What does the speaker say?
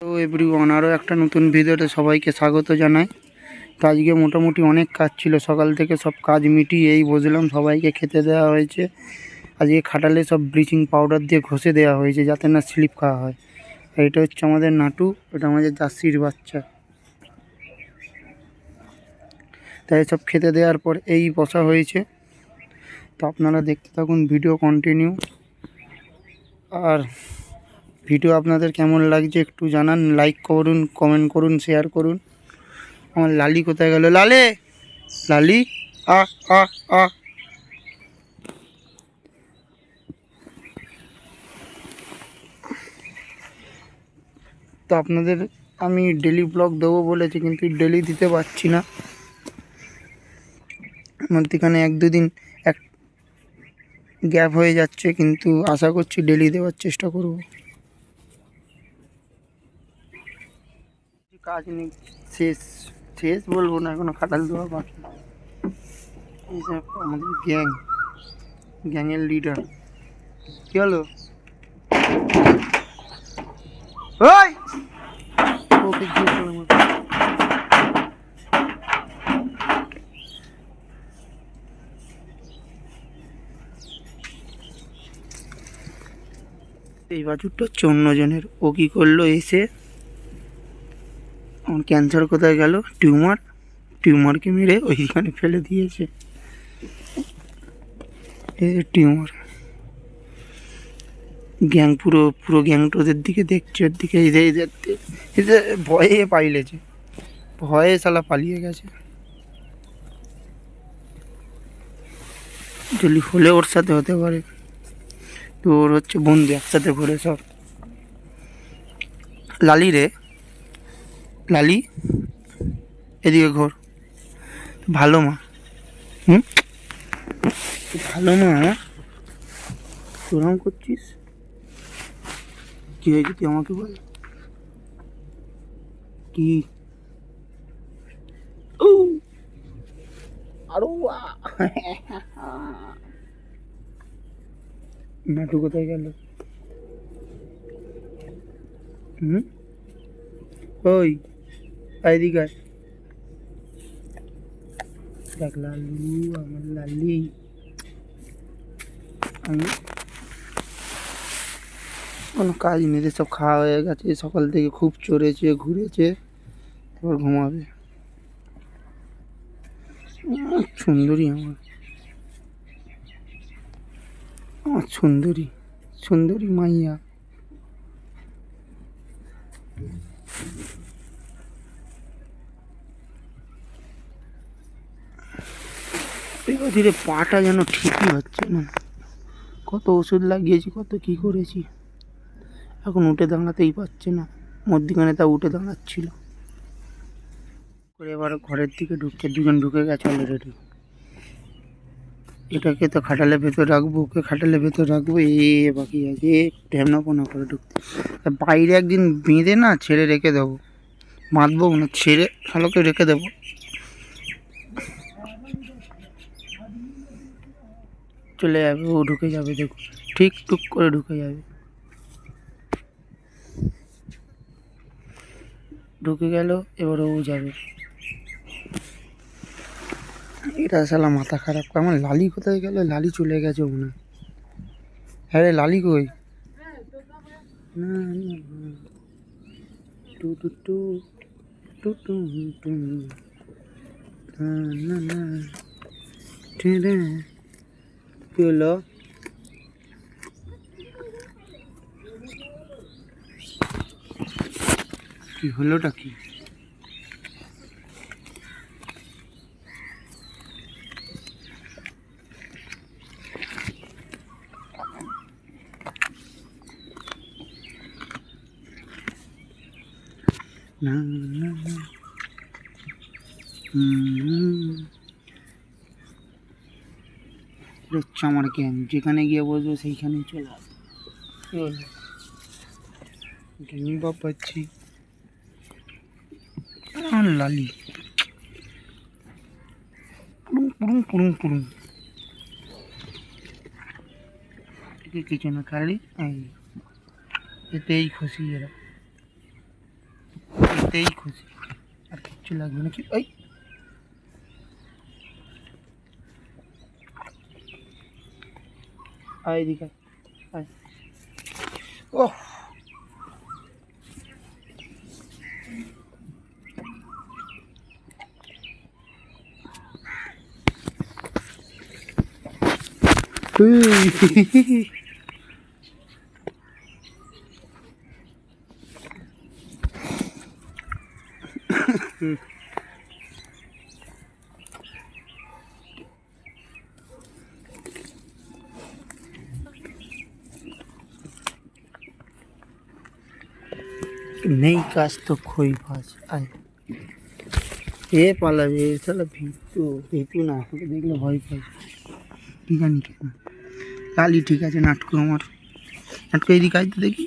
তো এভরিওয়ান, আরও একটা নতুন ভিডিওতে সবাইকে স্বাগত জানাই। তো আজকে মোটামুটি অনেক কাজ ছিল, সকাল থেকে সব কাজ মিটিয়ে এই বসলাম। সবাইকে খেতে দেওয়া হয়েছে। আজকে খাটালে সব ব্লিচিং পাউডার দিয়ে ঘষে দেওয়া হয়েছে যাতে না স্লিপ খাওয়া হয়। আর এটা হচ্ছে আমাদের নাটু, এটা আমাদের জার্সির বাচ্চা। তাই সব খেতে দেওয়ার পর এই বসা হয়েছে। তো আপনারা দেখতে থাকুন, ভিডিও কন্টিনিউ। আর ভিডিও আপনাদের কেমন লাগছে একটু জানান, লাইক করুন, কমেন্ট করুন, শেয়ার করুন। আমার লালি কোথায় গেল? লালে, লালি, আ আ আ। তো আপনাদের আমি ডেলি ব্লগ দেবো বলেছি, কিন্তু ডেলি দিতে পারছি না। মধ্যখানে এক দুদিন এক গ্যাপ হয়ে যাচ্ছে, কিন্তু আশা করছি ডেলি দেওয়ার চেষ্টা করব। কাজ নেই, শেষ শেষ বলবো না, এখনো খাটাল দেওয়া বাকি। এইসব আমাদের গ্যাংয়ের লিডার। কি হলো? ওই ওকে গিয়ে এই বাছুরটা হচ্ছে অন্যজনের। ও কী করলো এসে, আমার ক্যান্সার কোথায় গেল, টিউমারকে মেরে ওইখানে ফেলে দিয়েছে। এই টিউমার গ্যাং, পুরো গ্যাংটা ওদের দিকে দেখছে, ওর দিকে এদের ভয়ে পাইলেছে, ভয়ে শালা পালিয়ে গেছে। যদি হলে ওর সাথে হতে পারে, তো ওর হচ্ছে বন্ধু, একসাথে ঘুরে সব। লালি রে, লালি এদিকে ঘোর। ভালো মা, ভালো মা, তোরাম করছিস? কি হয়েছে তুই আমাকে বল। কি? ও আরো নাটু কোথায় গেল? ওই এদিকে দেখ, লালু আমার লালি। আমি কোনো কাজ নেই, সব খাওয়া হয়ে গেছে, সকাল থেকে খুব চড়েছে, ঘুরেছে, এবার ঘুমাবে। সুন্দরী আমার সুন্দরী মাইয়া। এবার ধীরে পাটা যেন ঠিকই হচ্ছে না। কত ওষুধ লাগিয়েছি, কত কি করেছি, এখন উঠে দাঁড়াতেই পারছে না। মধ্যিখানে তা উঠে দাঁড়াচ্ছিল করে, এবার ঘরের দিকে ঢুকছে। দুজন ঢুকে গেছে অলরেডি। এটাকে তো খাটালে ভেতর রাখবো, ওকে খাটালে ভেতর রাখবো, বাকি আছে ঢ্যামনাপনা করে ঢুকতে। বাইরে একদিন বেঁধে না ছেড়ে রেখে দেবো, বাঁধবো না, ছেড়ে ভালোকে রেখে দেবো। চলে যাবে, ও ঢুকে যাবে, দেখুন ঠিক টুক করে ঢুকে যাবে। ঢুকে গেল, এবার ও যাবে। এটা শালা মাথা খারাপ। আমার লালি কোথায় গেল? লালি চলে গেছে মনে হয়। হ্যাঁ রে, লালি কই? না টু টু টু টু টু টু না না রে। কি হলো? কি হলোটা কি? না না না হচ্ছে আমার গ্যাং, যেখানে গিয়ে বসবো সেইখানেই চলে আসবে। গ্যাং বাপ পাচ্ছি লালি। পুরুং পুরুং পুরুং পুরুং, কিছু না, খালি এতেই খুশি এরা। এতেই খুশি, আর কিচ্ছু লাগবে না। কি ওই আয় এদিকে আয়। ওহ নেই কাজ তো খই ফাঁস। আয় এ পালাবে, এ শালা ভীতু ভীতু না, ওকে দেখলে ভয় পাই। ঠিক আছে ঠিক আছে, লালি ঠিক আছে। নাটকু আমার নাটকু এইদিকে আয় তো দেখি।